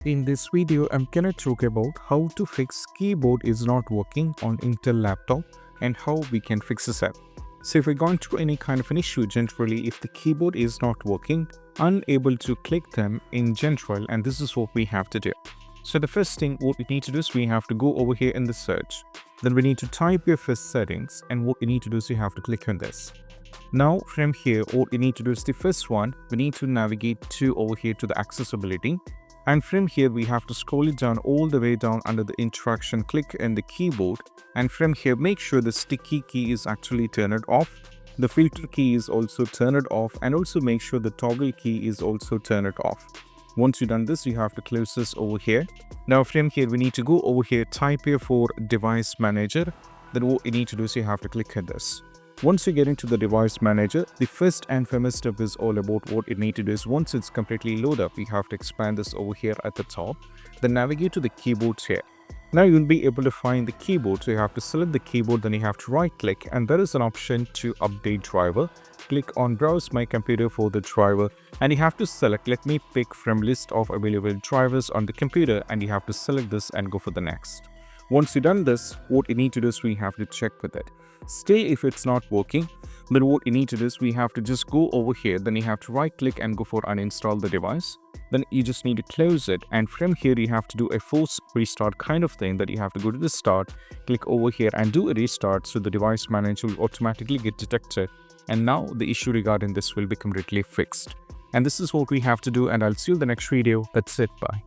In this video, I'm gonna talk about how to fix keyboard is not working on Intel laptop and how we can fix this up. So if we're going through any kind of an issue, generally if the keyboard is not working, unable to click them in general, and this is what we have to do. So the first thing what we need to do is we have to go over here in the search. Then we need to type your first settings, and what we need to do is you have to click on this. Now from here, what we need to do is the first one, we need to navigate to over here to the accessibility. And from here, we have to scroll it down all the way down under the interaction, click in the keyboard. And from here, make sure the sticky key is actually turned off. The filter key is also turned off, and also make sure the toggle key is also turned off. Once you've done this, you have to close this over here. Now from here, we need to go over here, type here for device manager. Then what you need to do is you have to click on this. Once you get into the device manager, the first and famous step is all about what you need to do is once it's completely loaded up, we have to expand this over here at the top. Then navigate to the keyboards here. Now you'll be able to find the keyboard. So you have to select the keyboard, then you have to right click, and there is an option to update driver. Click on browse my computer for the driver, and you have to select let me pick from list of available drivers on the computer, and you have to select this and go for the next. Once you've done this, what you need to do is we have to check with it. Still, if it's not working, then what you need to do is we have to just go over here. Then you have to right click and go for uninstall the device. Then you just need to close it. And from here, you have to do a force restart kind of thing, that you have to go to the start, click over here and do a restart. So the device manager will automatically get detected. And now the issue regarding this will be completely fixed. And this is what we have to do. And I'll see you in the next video. That's it. Bye.